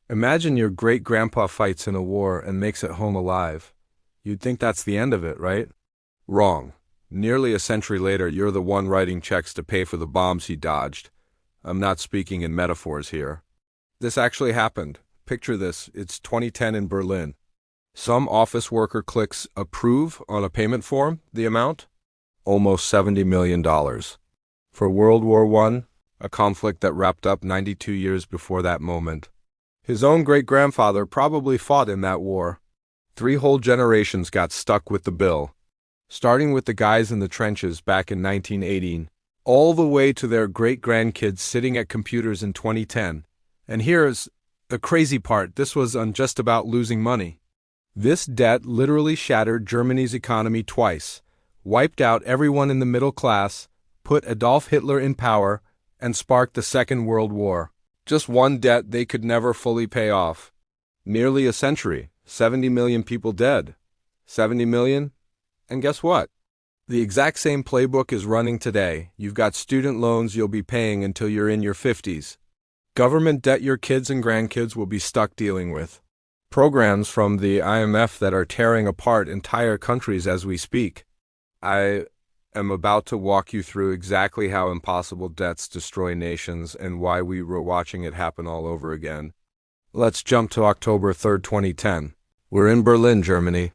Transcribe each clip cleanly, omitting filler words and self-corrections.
Imagine your great-grandpa fights in a war and makes it home alive. You'd think that's the end of it, right? Wrong. Nearly a century later, you're the one writing checks to pay for the bombs he dodged. I'm not speaking in metaphors here. This actually happened. Picture this, it's 2010 in Berlin. Some office worker clicks approve on a payment form. The amount? Almost $70 million. For World War I, a conflict that wrapped up 92 years before that moment. His own great-grandfather probably fought in that war. 3 whole generations got stuck with the bill, starting with the guys in the trenches back in 1918, all the way to their great-grandkids sitting at computers in 2010. And here's the crazy part, this was on just about losing money. This debt literally shattered Germany's economy twice, wiped out everyone in the middle class, put Adolf Hitler in power, and sparked the Second World War. Just one debt they could never fully pay off. Nearly a century, 70 million people dead. 70 million? And guess what? The exact same playbook is running today. You've got student loans you'll be paying until you're in your 50s. Government debt your kids and grandkids will be stuck dealing with. Programs from the IMF that are tearing apart entire countries as we speak. I am about to walk you through exactly how impossible debts destroy nations and why we were watching it happen all over again. Let's jump to October 3rd, 2010. We're in Berlin, Germany.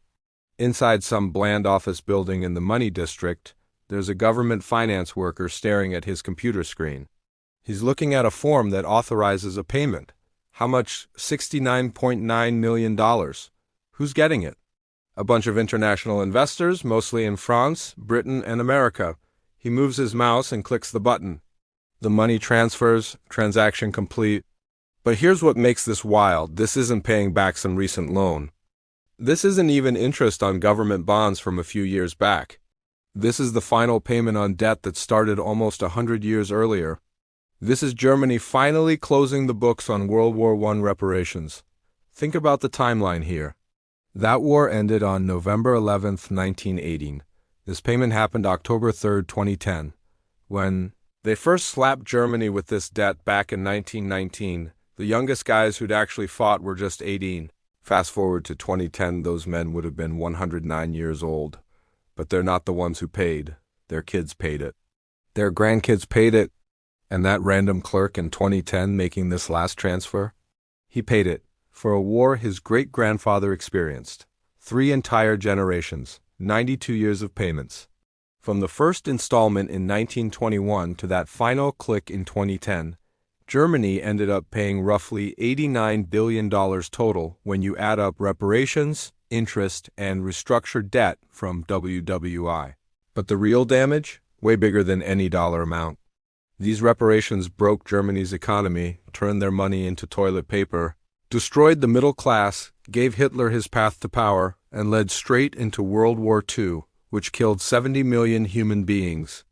Inside some bland office building in the money district, there's a government finance worker staring at his computer screen. He's looking at a form that authorizes a payment. How much? $69.9 million. Who's getting it? A bunch of international investors, mostly in France, Britain, and America. He moves his mouse and clicks the button. The money transfers, transaction complete. But here's what makes this wild. This isn't paying back some recent loan. This isn't even interest on government bonds from a few years back. This is the final payment on debt that started almost 100 years earlier. This is Germany finally closing the books on World War I reparations. Think about the timeline here. That war ended on November 11th, 1918. This payment happened October 3rd, 2010. When they first slapped Germany with this debt back in 1919, the youngest guys who'd actually fought were just 18. Fast forward to 2010, those men would have been 109 years old. But they're not the ones who paid. Their kids paid it. Their grandkids paid it. And that random clerk in 2010 making this last transfer? He paid it for a war his great-grandfather experienced. 3 entire generations, 92 years of payments. From the first installment in 1921 to that final click in 2010, Germany ended up paying roughly $89 billion total when you add up reparations, interest, and restructured debt from WWI. But the real damage? Way bigger than any dollar amount. These reparations broke Germany's economy, turned their money into toilet paper, destroyed the middle class, gave Hitler his path to power, and led straight into World War II, which killed 70 million human beings.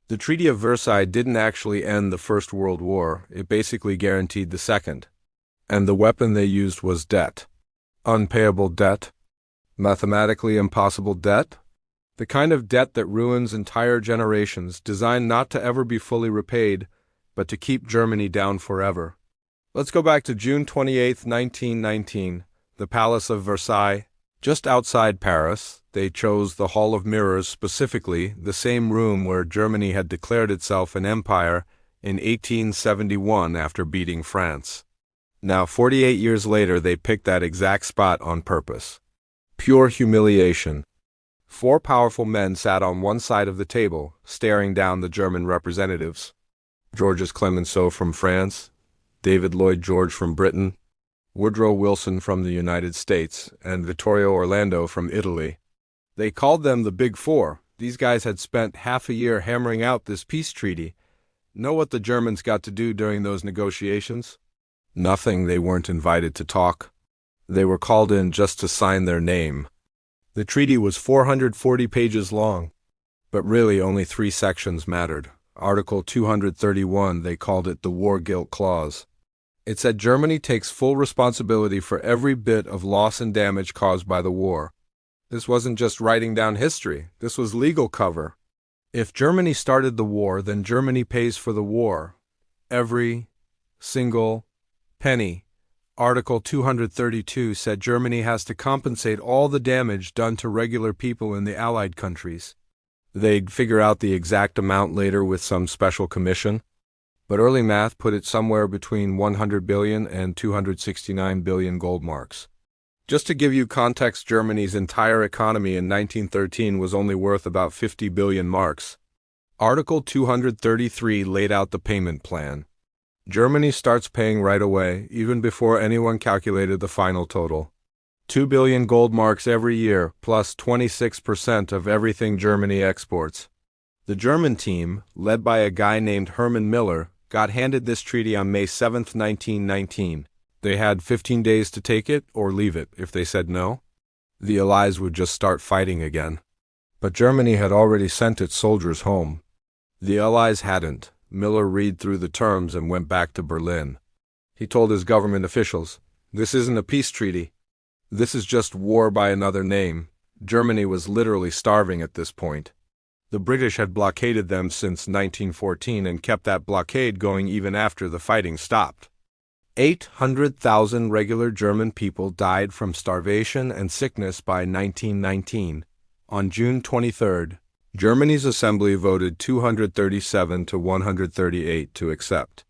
The Treaty of Versailles didn't actually end the First World War, it basically guaranteed the second. And the weapon they used was debt. Unpayable debt? Mathematically impossible debt? The kind of debt that ruins entire generations, designed not to ever be fully repaid, but to keep Germany down forever. Let's go back to June 28, 1919, the Palace of Versailles. Just outside Paris, they chose the Hall of Mirrors, specifically the same room where Germany had declared itself an empire in 1871 after beating France. Now, 48 years later, they picked that exact spot on purpose. Pure humiliation. 4 powerful men sat on one side of the table, staring down the German representatives. Georges Clemenceau from France, David Lloyd George from Britain, Woodrow Wilson from the United States, and Vittorio Orlando from Italy. They called them the Big Four. These guys had spent half a year hammering out this peace treaty. Know what the Germans got to do during those negotiations? Nothing. They weren't invited to talk. They were called in just to sign their name. The treaty was 440 pages long, but really only 3 sections mattered. Article 231, they called it the War Guilt Clause. It said Germany takes full responsibility for every bit of loss and damage caused by the war. This wasn't just writing down history, this was legal cover. If Germany started the war, then Germany pays for the war. Every single penny. Article 232 said Germany has to compensate all the damage done to regular people in the Allied countries. They'd figure out the exact amount later with some special commission, but early math put it somewhere between 100 billion and 269 billion gold marks. Just to give you context, Germany's entire economy in 1913 was only worth about 50 billion marks. Article 233 laid out the payment plan. Germany starts paying right away, even before anyone calculated the final total. 2 billion gold marks every year, plus 26% of everything Germany exports. The German team, led by a guy named Hermann Miller, got handed this treaty on May 7, 1919. They had 15 days to take it or leave it. If they said no, the Allies would just start fighting again. But Germany had already sent its soldiers home. The Allies hadn't. Miller read through the terms and went back to Berlin. He told his government officials, "This isn't a peace treaty. This is just war by another name." Germany was literally starving at this point. The British had blockaded them since 1914 and kept that blockade going even after the fighting stopped. 800,000 regular German people died from starvation and sickness by 1919. On June 23rd, Germany's assembly voted 237 to 138 to accept.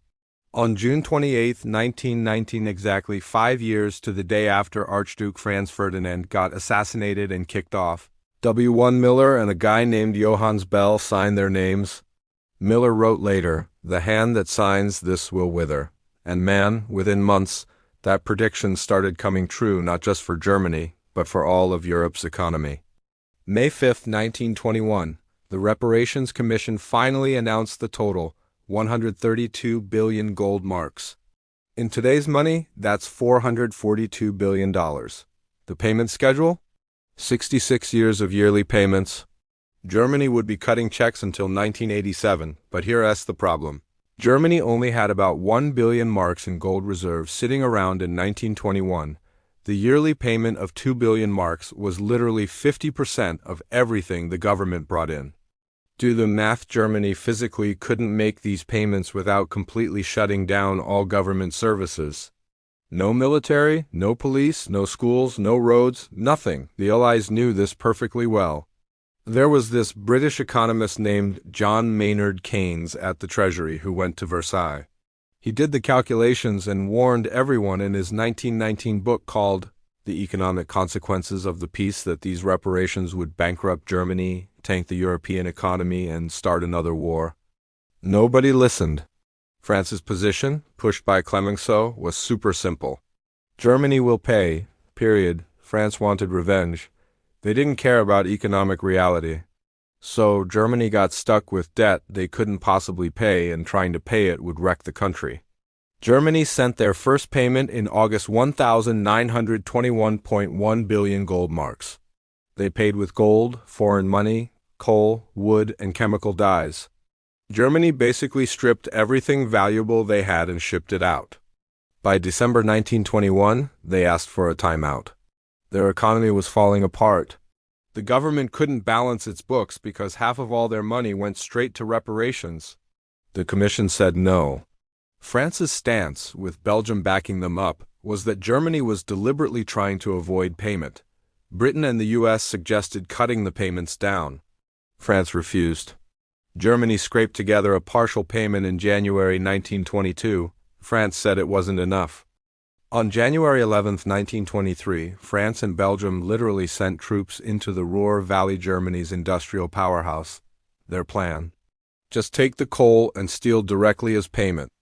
On June 28, 1919, exactly 5 years to the day after Archduke Franz Ferdinand got assassinated and kicked off, W. Miller and a guy named Johannes Bell signed their names. Miller wrote later, "The hand that signs this will wither." And man, within months, that prediction started coming true not just for Germany, but for all of Europe's economy. May 5, 1921, the Reparations Commission finally announced the total, 132 billion gold marks. In today's money, that's $442 billion. The payment schedule? 66 years of yearly payments. Germany would be cutting checks until 1987, but here's the problem. Germany only had about 1 billion marks in gold reserves sitting around in 1921. The yearly payment of 2 billion marks was literally 50% of everything the government brought in. Do the math. Germany physically couldn't make these payments without completely shutting down all government services. No military, no police, no schools, no roads, nothing. The Allies knew this perfectly well. There was this British economist named John Maynard Keynes at the Treasury who went to Versailles. He did the calculations and warned everyone in his 1919 book called The Economic Consequences of the Peace that these reparations would bankrupt Germany, tank the European economy, and start another war. Nobody listened. France's position, pushed by Clemenceau, was super simple. Germany will pay, period. France wanted revenge. They didn't care about economic reality. So Germany got stuck with debt they couldn't possibly pay, and trying to pay it would wreck the country. Germany sent their first payment in August, 1,921.1 billion gold marks. They paid with gold, foreign money, coal, wood, and chemical dyes. Germany basically stripped everything valuable they had and shipped it out. By December 1921, they asked for a timeout. Their economy was falling apart. The government couldn't balance its books because half of all their money went straight to reparations. The Commission said no. France's stance, with Belgium backing them up, was that Germany was deliberately trying to avoid payment. Britain and the US suggested cutting the payments down. France refused. Germany scraped together a partial payment in January 1922. France said it wasn't enough. On January 11, 1923, France and Belgium literally sent troops into the Ruhr Valley, Germany's industrial powerhouse. Their plan: just take the coal and steel directly as payment.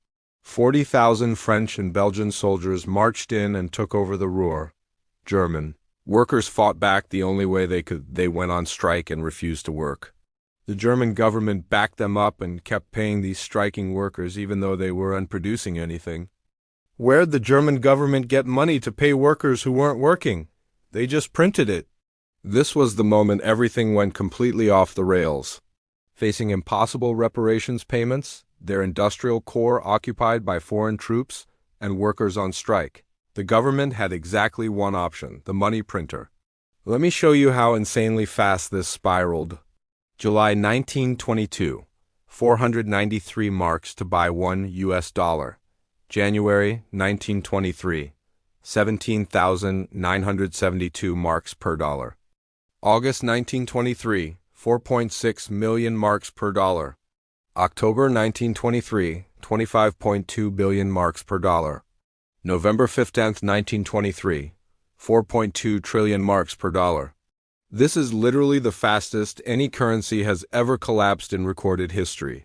40,000 French and Belgian soldiers marched in and took over the Ruhr. German workers fought back the only way they could. They went on strike and refused to work. The German government backed them up and kept paying these striking workers even though they weren't producing anything. Where'd the German government get money to pay workers who weren't working? They just printed it. This was the moment everything went completely off the rails. Facing impossible reparations payments, their industrial core occupied by foreign troops, and workers on strike, the government had exactly one option: the money printer. Let me show you how insanely fast this spiraled. July 1922, 493 marks to buy $1. January 1923, 17,972 marks per dollar. August 1923, 4.6 million marks per dollar. October 1923, 25.2 billion marks per dollar. November 15th, 1923, 4.2 trillion marks per dollar. This is literally the fastest any currency has ever collapsed in recorded history.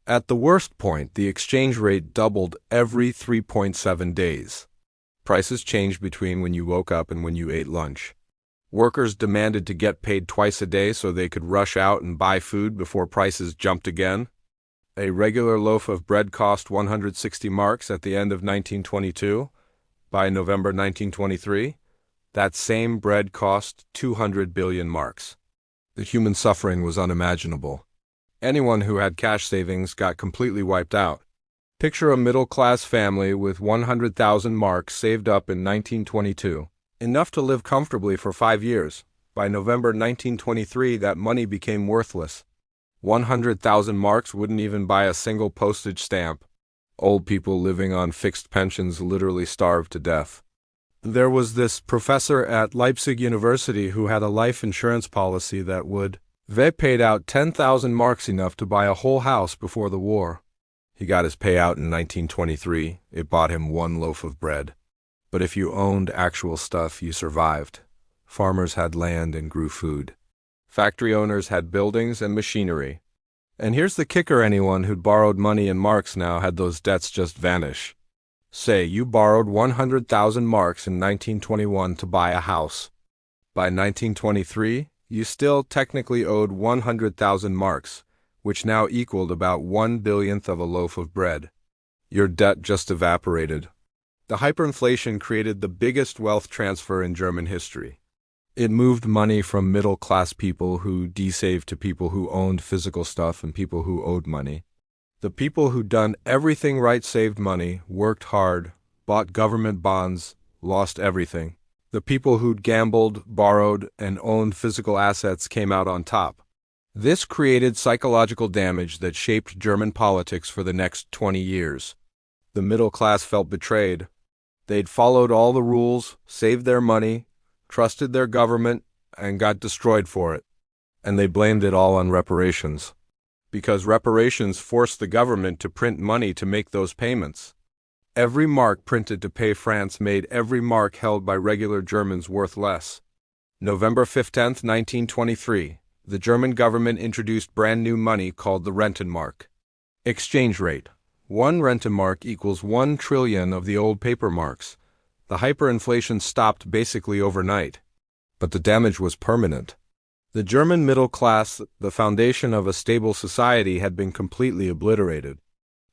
At the worst point, the exchange rate doubled every 3.7 days. Prices changed between when you woke up and when you ate lunch. Workers demanded to get paid twice a day so they could rush out and buy food before prices jumped again. A regular loaf of bread cost 160 marks at the end of 1922. By November 1923, that same bread cost 200 billion marks. The human suffering was unimaginable. Anyone who had cash savings got completely wiped out. Picture a middle-class family with 100,000 marks saved up in 1922, enough to live comfortably for 5 years. By November 1923, that money became worthless. 100,000 marks wouldn't even buy a single postage stamp. Old people living on fixed pensions literally starved to death. There was this professor at Leipzig University who had a life insurance policy that would paid out 10,000 marks, enough to buy a whole house before the war. He got his payout in 1923. It bought him one loaf of bread. But if you owned actual stuff, you survived. Farmers had land and grew food. Factory owners had buildings and machinery. And here's the kicker: anyone who'd borrowed money in marks now had those debts just vanish. Say you borrowed 100,000 marks in 1921 to buy a house. By 1923, you still technically owed 100,000 marks, which now equaled about 1/1,000,000th of a loaf of bread. Your debt just evaporated. The hyperinflation created the biggest wealth transfer in German history. It moved money from middle-class people who de-saved to people who owned physical stuff and people who owed money. The people who'd done everything right saved money, worked hard, bought government bonds, lost everything. The people who'd gambled, borrowed, and owned physical assets came out on top. This created psychological damage that shaped German politics for the next 20 years. The middle class felt betrayed. They'd followed all the rules, saved their money, trusted their government, and got destroyed for it. And they blamed it all on reparations. Because reparations forced the government to print money to make those payments. Every mark printed to pay France made every mark held by regular Germans worth less. November 15th, 1923, the German government introduced brand new money called the Rentenmark. Exchange rate: 1 Rentenmark equals 1 trillion of the old paper marks. The hyperinflation stopped basically overnight. But the damage was permanent. The German middle class, the foundation of a stable society, had been completely obliterated.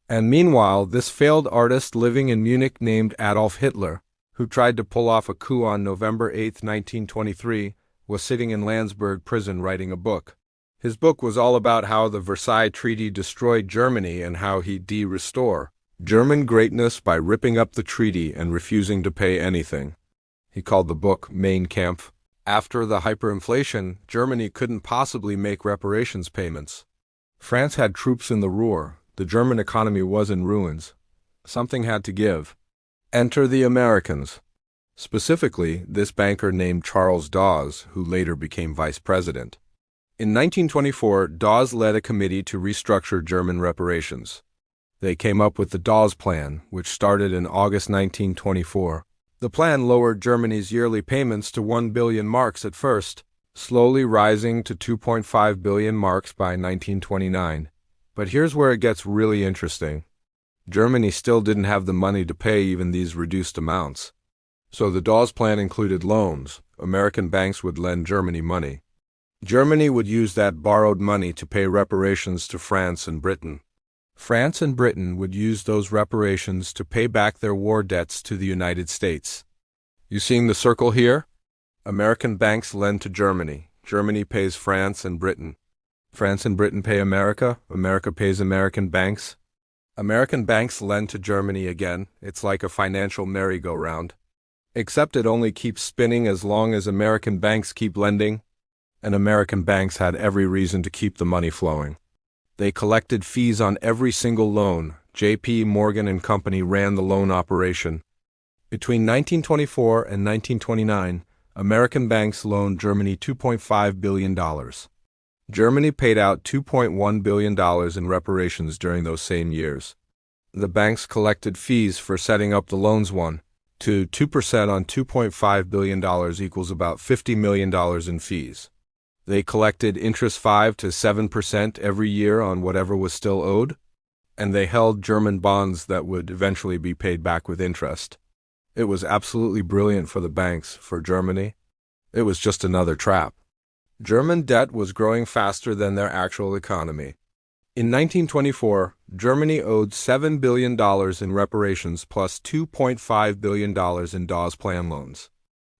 And meanwhile, this failed artist living in Munich named Adolf Hitler, who tried to pull off a coup on November 8, 1923, was sitting in Landsberg prison writing a book. His book was all about how the Versailles Treaty destroyed Germany and how he'd restore German greatness by ripping up the treaty and refusing to pay anything. He called the book Mein Kampf. After the hyperinflation, Germany couldn't possibly make reparations payments. France had troops in the Ruhr. The German economy was in ruins. Something had to give. Enter the Americans. Specifically, this banker named Charles Dawes, who later became vice president. In 1924, Dawes led a committee to restructure German reparations. They came up with the Dawes Plan, which started in August 1924. The plan lowered Germany's yearly payments to 1 billion marks at first, slowly rising to 2.5 billion marks by 1929. But here's where it gets really interesting. Germany still didn't have the money to pay even these reduced amounts. So the Dawes Plan included loans. American banks would lend Germany money. Germany would use that borrowed money to pay reparations to France and Britain. France and Britain would use those reparations to pay back their war debts to the United States. You seeing the circle here? American banks lend to Germany. Germany pays France and Britain. France and Britain pay America. America pays American banks. American banks lend to Germany again. It's like a financial merry-go-round. Except it only keeps spinning as long as American banks keep lending. And American banks had every reason to keep the money flowing. They collected fees on every single loan. J.P. Morgan and Company ran the loan operation. Between 1924 and 1929, American banks loaned Germany $2.5 billion. Germany paid out $2.1 billion in reparations during those same years. The banks collected fees for setting up the loans. 1 to 2% on $2.5 billion equals about $50 million in fees. They collected interest 5 to 7% every year on whatever was still owed, and they held German bonds that would eventually be paid back with interest. It was absolutely brilliant for the banks, for Germany. It was just another trap. German debt was growing faster than their actual economy. In 1924, Germany owed $7 billion in reparations plus $2.5 billion in Dawes Plan loans.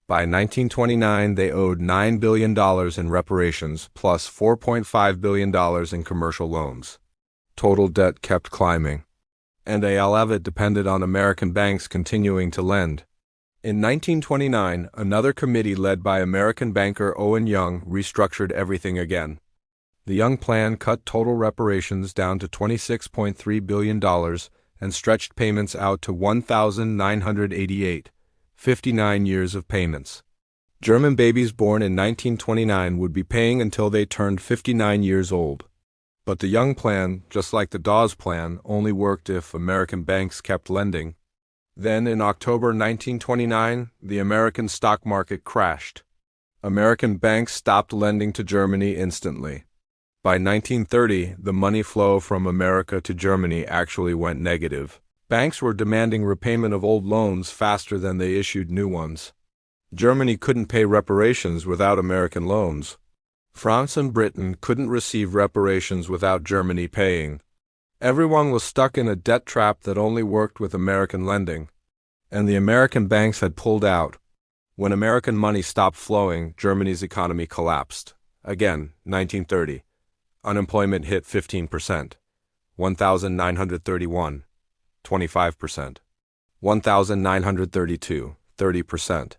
By 1929, they owed $9 billion in reparations plus $4.5 billion in commercial loans. Total debt kept climbing, and all of it depended on American banks continuing to lend. In 1929, another committee led by American banker Owen Young restructured everything again. The Young Plan cut total reparations down to $26.3 billion and stretched payments out to 1,988, 59 years of payments. German babies born in 1929 would be paying until they turned 59 years old. But the Young Plan, just like the Dawes Plan, only worked if American banks kept lending. Then, in October 1929, the American stock market crashed. American banks stopped lending to Germany instantly. By 1930, the money flow from America to Germany actually went negative. Banks were demanding repayment of old loans faster than they issued new ones. Germany couldn't pay reparations without American loans. France and Britain couldn't receive reparations without Germany paying. Everyone was stuck in a debt trap that only worked with American lending. And the American banks had pulled out. When American money stopped flowing, Germany's economy collapsed. Again, 1930. Unemployment hit 15%. 1,931. 25%. 1,932. 30%.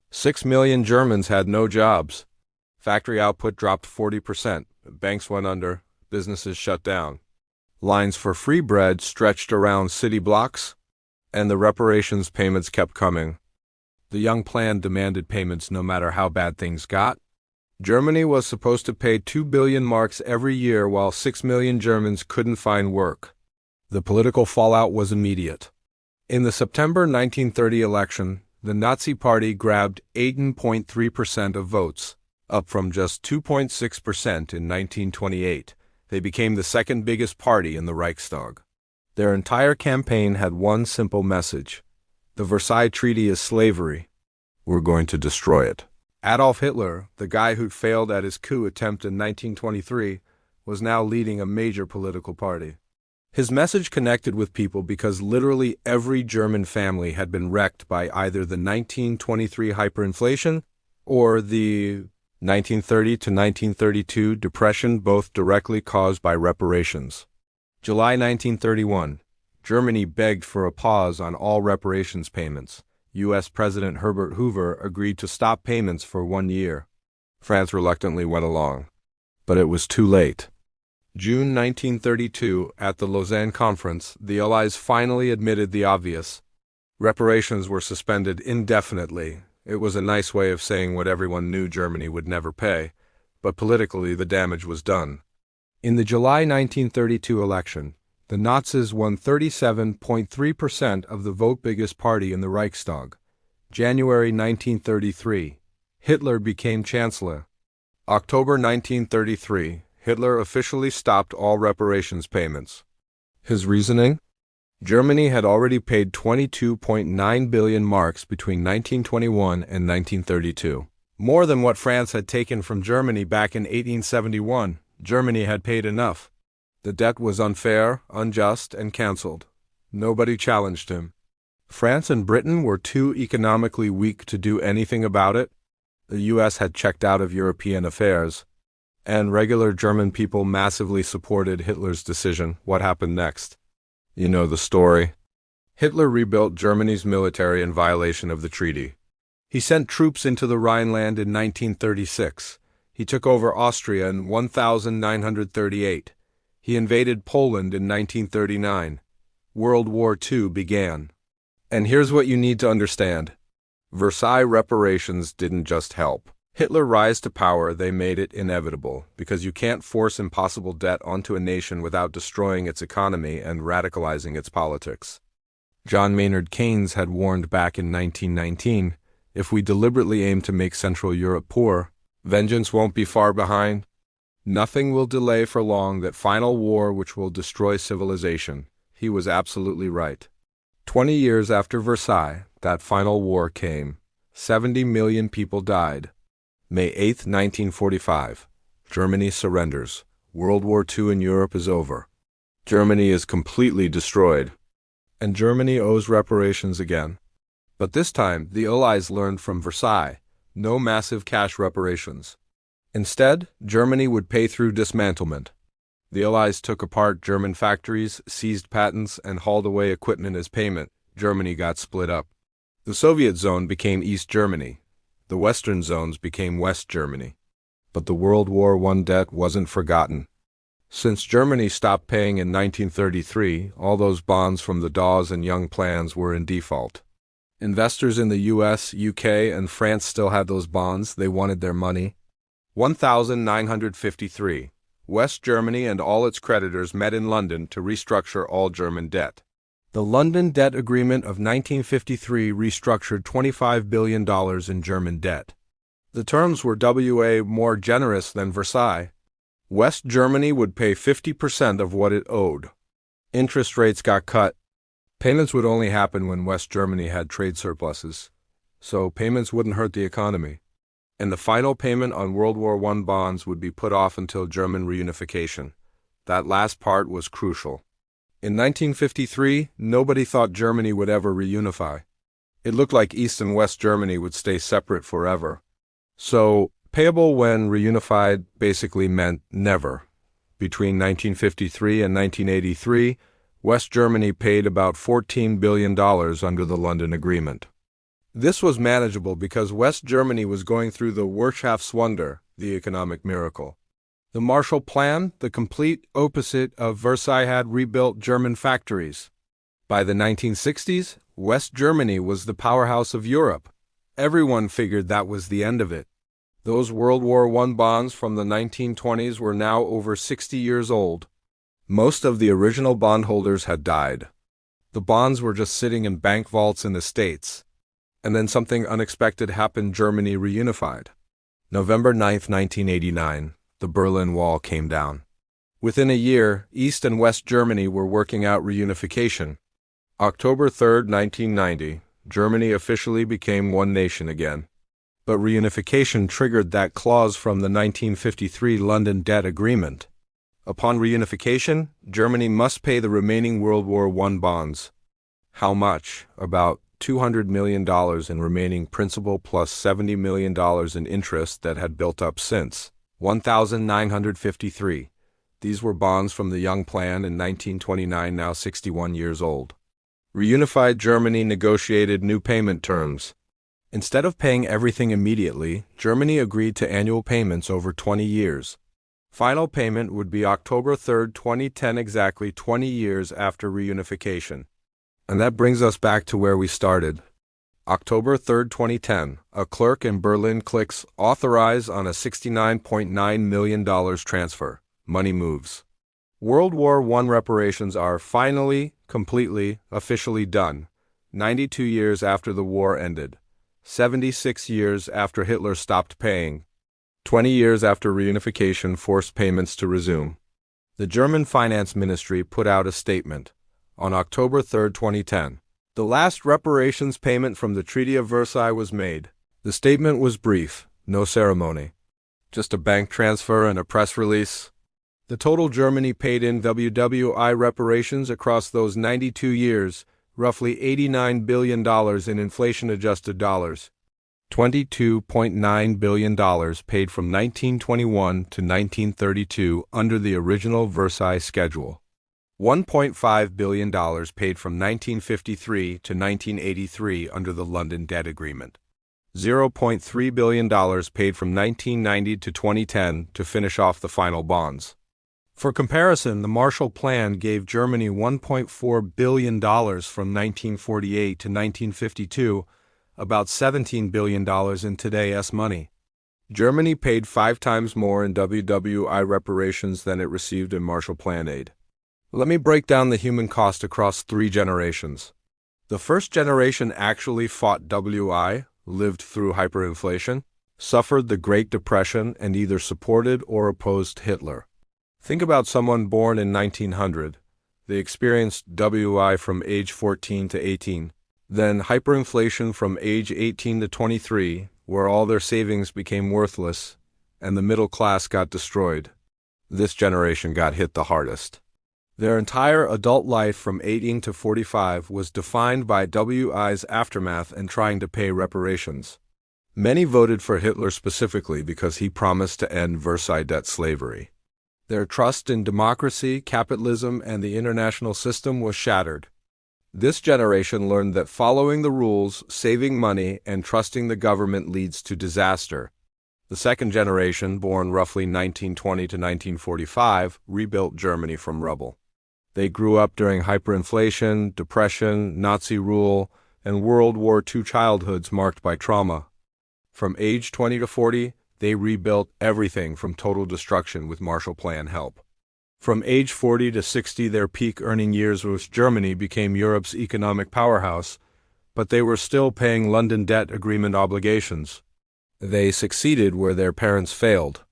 6 million Germans had no jobs. Factory output dropped 40%. Banks went under. Businesses shut down. Lines for free bread stretched around city blocks, and the reparations payments kept coming. The Young Plan demanded payments no matter how bad things got. Germany was supposed to pay 2 billion marks every year while 6 million Germans couldn't find work. The political fallout was immediate. In the September 1930 election, the Nazi Party grabbed 18.3% of votes, up from just 2.6% in 1928. They became the second biggest party in the Reichstag. Their entire campaign had one simple message: the Versailles Treaty is slavery. We're going to destroy it. Adolf Hitler, the guy who'd failed at his coup attempt in 1923, was now leading a major political party. His message connected with people because literally every German family had been wrecked by either the 1923 hyperinflation or the 1930 to 1932 depression, both directly caused by reparations. July 1931, Germany begged for a pause on all reparations payments. U.S. President Herbert Hoover agreed to stop payments for 1 year. France reluctantly went along. But it was too late. June 1932, at the Lausanne Conference, the Allies finally admitted the obvious. Reparations were suspended indefinitely. It was a nice way of saying what everyone knew Germany would never pay, but politically the damage was done. In the July 1932 election, the Nazis won 37.3% of the vote, biggest party in the Reichstag. January 1933, Hitler became Chancellor. October 1933, Hitler officially stopped all reparations payments. His reasoning? Germany had already paid 22.9 billion marks between 1921 and 1932. More than what France had taken from Germany back in 1871. Germany had paid enough. The debt was unfair, unjust, and cancelled. Nobody challenged him. France and Britain were too economically weak to do anything about it. The U.S. had checked out of European affairs. And regular German people massively supported Hitler's decision. What happened next? You know the story. Hitler rebuilt Germany's military in violation of the treaty. He sent troops into the Rhineland in 1936. He took over Austria in 1938. He invaded Poland in 1939. World War II began. And here's what you need to understand. Versailles reparations didn't just help Hitler rise to power, they made it inevitable, because you can't force impossible debt onto a nation without destroying its economy and radicalizing its politics. John Maynard Keynes had warned back in 1919, if we deliberately aim to make Central Europe poor, vengeance won't be far behind. Nothing will delay for long that final war which will destroy civilization. He was absolutely right. 20 years after Versailles, that final war came. 70 million people died. May 8, 1945. Germany surrenders. World War II in Europe is over. Germany is completely destroyed. And Germany owes reparations again. But this time, the Allies learned from Versailles. No massive cash reparations. Instead, Germany would pay through dismantlement. The Allies took apart German factories, seized patents, and hauled away equipment as payment. Germany got split up. The Soviet zone became East Germany. The Western zones became West Germany. But the World War I debt wasn't forgotten. Since Germany stopped paying in 1933, all those bonds from the Dawes and Young plans were in default. Investors in the US, UK, and France still had those bonds. They wanted their money. 1953. West Germany and all its creditors met in London to restructure all German debt. The London Debt Agreement of 1953 restructured $25 billion in German debt. The terms were WWI more generous than Versailles. West Germany would pay 50% of what it owed. Interest rates got cut. Payments would only happen when West Germany had trade surpluses, so payments wouldn't hurt the economy. And the final payment on World War I bonds would be put off until German reunification. That last part was crucial. In 1953, nobody thought Germany would ever reunify. It looked like East and West Germany would stay separate forever. So, payable when reunified basically meant never. Between 1953 and 1983, West Germany paid about $14 billion under the London Agreement. This was manageable because West Germany was going through the Wirtschaftswunder, the economic miracle. The Marshall Plan, the complete opposite of Versailles, had rebuilt German factories. By the 1960s, West Germany was the powerhouse of Europe. Everyone figured that was the end of it. Those World War I bonds from the 1920s were now over 60 years old. Most of the original bondholders had died. The bonds were just sitting in bank vaults in the States. And then something unexpected happened. Germany reunified. November 9, 1989. The Berlin Wall came down. Within a year, East and West Germany were working out reunification. October 3, 1990, Germany officially became one nation again. But reunification triggered that clause from the 1953 London Debt Agreement. Upon reunification, Germany must pay the remaining World War I bonds. How much? About $200 million in remaining principal plus $70 million in interest that had built up since. 1953. These were bonds from the Young Plan in 1929, now 61 years old. Reunified Germany negotiated new payment terms. Instead of paying everything immediately, Germany agreed to annual payments over 20 years. Final payment would be October 3, 2010, exactly 20 years after reunification. And that brings us back to where we started. October 3, 2010, a clerk in Berlin clicks authorize on a $69.9 million transfer. Money moves. World War I reparations are finally, completely, officially done. 92 years after the war ended. 76 years after Hitler stopped paying. 20 years after reunification forced payments to resume. The German Finance Ministry put out a statement on October 3, 2010. The last reparations payment from the Treaty of Versailles was made. The statement was brief, no ceremony. Just a bank transfer and a press release. The total Germany paid in WWI reparations across those 92 years, roughly $89 billion in inflation-adjusted dollars. $22.9 billion paid from 1921 to 1932 under the original Versailles schedule. $1.5 billion paid from 1953 to 1983 under the London Debt Agreement. $0.3 billion paid from 1990 to 2010 to finish off the final bonds. For comparison, the Marshall Plan gave Germany $1.4 billion from 1948 to 1952, about $17 billion in today's money. Germany paid 5 times more in WWI reparations than it received in Marshall Plan aid. Let me break down the human cost across 3 generations. The first generation actually fought WI, lived through hyperinflation, suffered the Great Depression, and either supported or opposed Hitler. Think about someone born in 1900. They experienced WI from age 14 to 18, then hyperinflation from age 18 to 23, where all their savings became worthless, and the middle class got destroyed. This generation got hit the hardest. Their entire adult life from 18 to 45 was defined by WI's aftermath and trying to pay reparations. Many voted for Hitler specifically because he promised to end Versailles debt slavery. Their trust in democracy, capitalism, and the international system was shattered. This generation learned that following the rules, saving money, and trusting the government leads to disaster. The second generation, born roughly 1920 to 1945, rebuilt Germany from rubble. They grew up during hyperinflation, depression, Nazi rule, and World War II childhoods marked by trauma. From age 20 to 40, they rebuilt everything from total destruction with Marshall Plan help. From age 40 to 60, their peak earning years with Germany became Europe's economic powerhouse, but they were still paying London Debt Agreement obligations. They succeeded where their parents failed.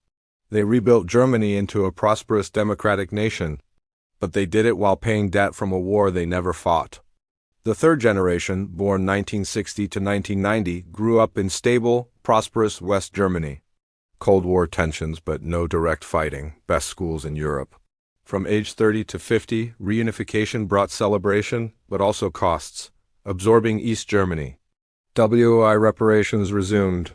They rebuilt Germany into a prosperous democratic nation, but they did it while paying debt from a war they never fought. The third generation, born 1960 to 1990, grew up in stable, prosperous West Germany. Cold War tensions, but no direct fighting, best schools in Europe. From age 30 to 50, reunification brought celebration, but also costs, absorbing East Germany. WI reparations resumed.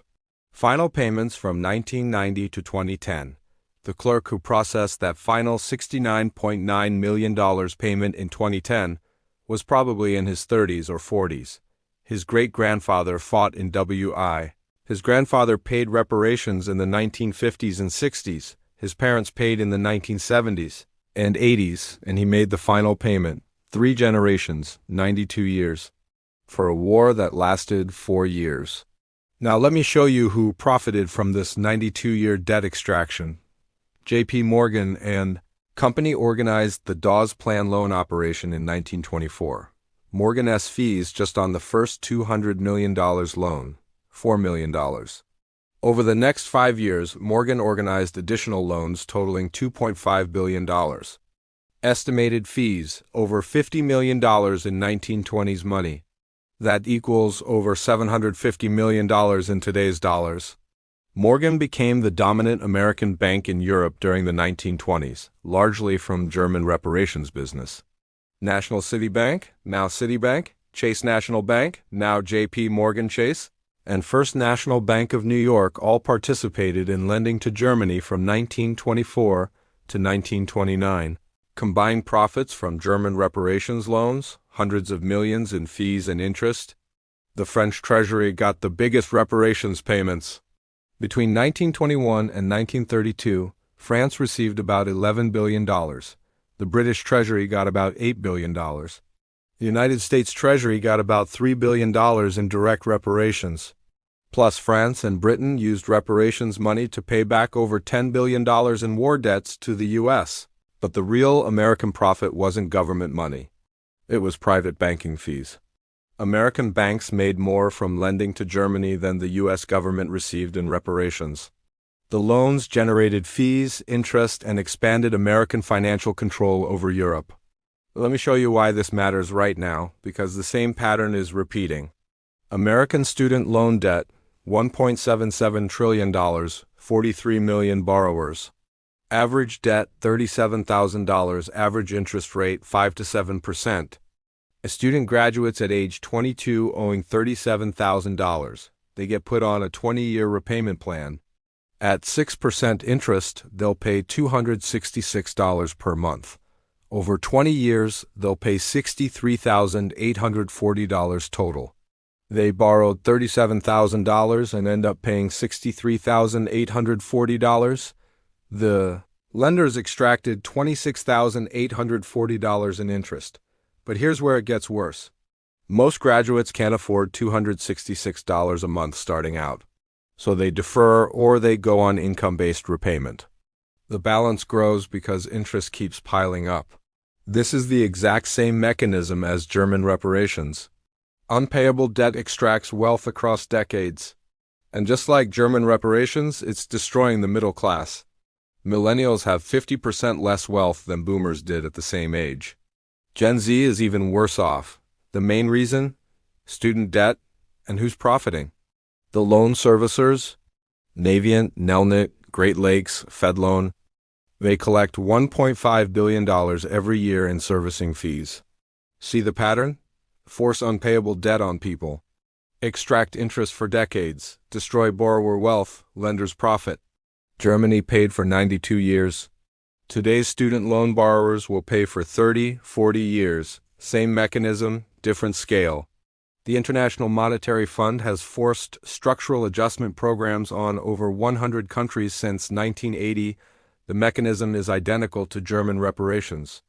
Final payments from 1990 to 2010. The clerk who processed that final $69.9 million payment in 2010 was probably in his 30s or 40s. His great-grandfather fought in WI. His grandfather paid reparations in the 1950s and 60s. His parents paid in the 1970s and 80s, and he made the final payment, 3 generations, 92 years, for a war that lasted 4 years. Now let me show you who profited from this 92-year debt extraction. J.P. Morgan and Company organized the Dawes Plan loan operation in 1924. Morgan's fees just on the first $200 million loan, $4 million. Over the next 5 years, Morgan organized additional loans totaling $2.5 billion. Estimated fees, over $50 million in 1920s money. That equals over $750 million in today's dollars. Morgan became the dominant American bank in Europe during the 1920s, largely from German reparations business. National City Bank, now Citibank, Chase National Bank, now J.P. Morgan Chase, and First National Bank of New York all participated in lending to Germany from 1924 to 1929. Combined profits from German reparations loans, hundreds of millions in fees and interest. The French Treasury got the biggest reparations payments. Between 1921 and 1932, France received about $11 billion. The British Treasury got about $8 billion. The United States Treasury got about $3 billion in direct reparations. Plus, France and Britain used reparations money to pay back over $10 billion in war debts to the U.S. But the real American profit wasn't government money. It was private banking fees. American banks made more from lending to Germany than the U.S. government received in reparations. The loans generated fees, interest, and expanded American financial control over Europe. Let me show you why this matters right now, because the same pattern is repeating. American student loan debt, $1.77 trillion, 43 million borrowers. Average debt, $37,000, average interest rate, 5 to 7%. A student graduates at age 22 owing $37,000. They get put on a 20-year repayment plan. At 6% interest, they'll pay $266 per month. Over 20 years, they'll pay $63,840 total. They borrowed $37,000 and end up paying $63,840. The Lenders extracted $26,840 in interest. But here's where it gets worse. Most graduates can't afford $266 a month starting out. So they defer or they go on income-based repayment. The balance grows because interest keeps piling up. This is the exact same mechanism as German reparations. Unpayable debt extracts wealth across decades. And just like German reparations, it's destroying the middle class. Millennials have 50% less wealth than boomers did at the same age. Gen Z is even worse off. The main reason? Student debt. And who's profiting? The loan servicers, Navient, Nelnet, Great Lakes, FedLoan. They collect $1.5 billion every year in servicing fees. See the pattern? Force unpayable debt on people. Extract interest for decades. Destroy borrower wealth. Lenders profit. Germany paid for 92 years. Today's student loan borrowers will pay for 30, 40 years. Same mechanism, different scale. The International Monetary Fund has forced structural adjustment programs on over 100 countries since 1980. The mechanism is identical to German reparations.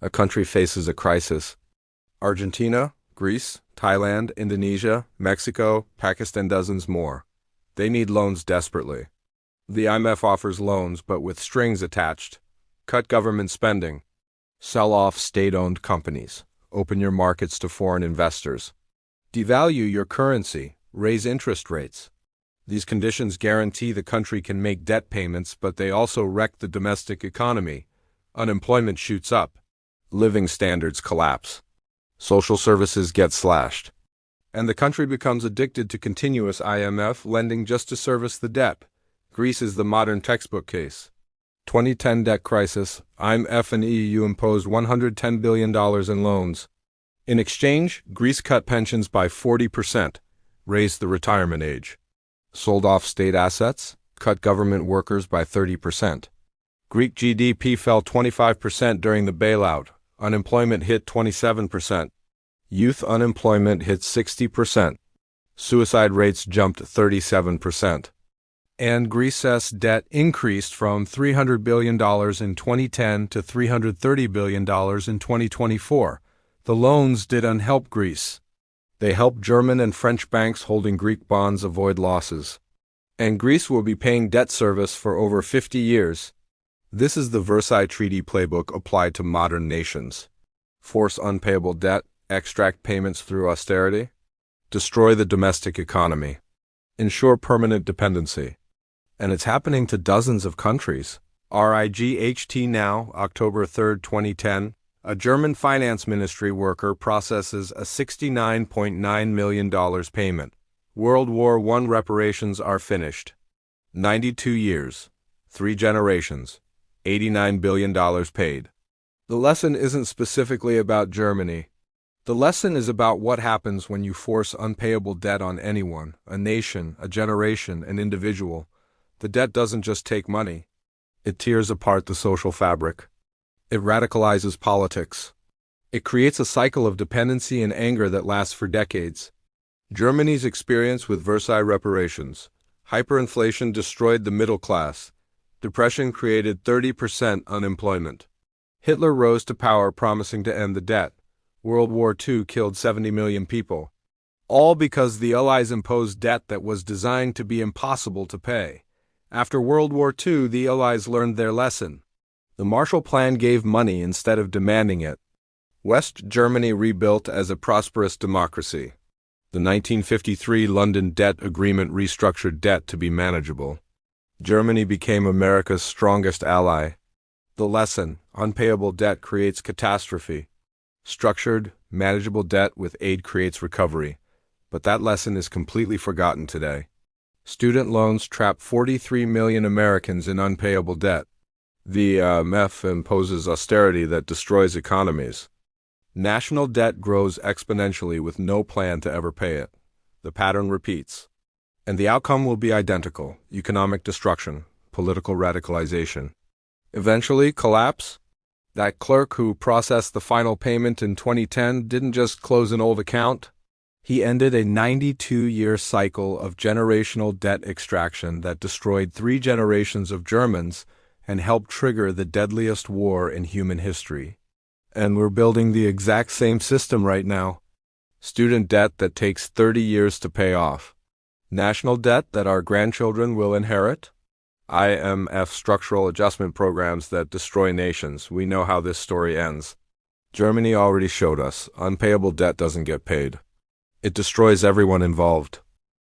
A country faces a crisis. Argentina, Greece, Thailand, Indonesia, Mexico, Pakistan, dozens more. They need loans desperately. The IMF offers loans but with strings attached. Cut government spending. Sell off state-owned companies. Open your markets to foreign investors. Devalue your currency. Raise interest rates. These conditions guarantee the country can make debt payments, but they also wreck the domestic economy. Unemployment shoots up. Living standards collapse. Social services get slashed. And the country becomes addicted to continuous IMF lending just to service the debt. Greece is the modern textbook case. 2010 debt crisis, IMF and EU imposed $110 billion in loans. In exchange, Greece cut pensions by 40%, raised the retirement age. Sold off state assets, cut government workers by 30%. Greek GDP fell 25% during the bailout. Unemployment hit 27%. Youth unemployment hit 60%. Suicide rates jumped 37%. And Greece's debt increased from $300 billion in 2010 to $330 billion in 2024. The loans didn't help Greece. They helped German and French banks holding Greek bonds avoid losses. And Greece will be paying debt service for over 50 years. This is the Versailles Treaty playbook applied to modern nations. Force unpayable debt, extract payments through austerity, destroy the domestic economy, ensure permanent dependency. And it's happening to dozens of countries. RIGHT now, October 3, 2010, a German finance ministry worker processes a $69.9 million payment. World War I reparations are finished. 92 years, 3 generations, $89 billion paid. The lesson isn't specifically about Germany. The lesson is about what happens when you force unpayable debt on anyone, a nation, a generation, an individual. The debt doesn't just take money. It tears apart the social fabric. It radicalizes politics. It creates a cycle of dependency and anger that lasts for decades. Germany's experience with Versailles reparations. Hyperinflation destroyed the middle class. Depression created 30% unemployment. Hitler rose to power promising to end the debt. World War II killed 70 million people. All because the Allies imposed debt that was designed to be impossible to pay. After World War II, the Allies learned their lesson. The Marshall Plan gave money instead of demanding it. West Germany rebuilt as a prosperous democracy. The 1953 London Debt Agreement restructured debt to be manageable. Germany became America's strongest ally. The lesson: unpayable debt creates catastrophe. Structured, manageable debt with aid creates recovery. But that lesson is completely forgotten today. Student loans trap 43 million Americans in unpayable debt. The IMF imposes austerity that destroys economies. National debt grows exponentially with no plan to ever pay it. The pattern repeats. And the outcome will be identical: economic destruction, political radicalization. Eventually, collapse. That clerk who processed the final payment in 2010 didn't just close an old account. He ended a 92-year cycle of generational debt extraction that destroyed 3 generations of Germans, and helped trigger the deadliest war in human history. And we're building the exact same system right now. Student debt that takes 30 years to pay off. National debt that our grandchildren will inherit. IMF structural adjustment programs that destroy nations. We know how this story ends. Germany already showed us, unpayable debt doesn't get paid. It destroys everyone involved.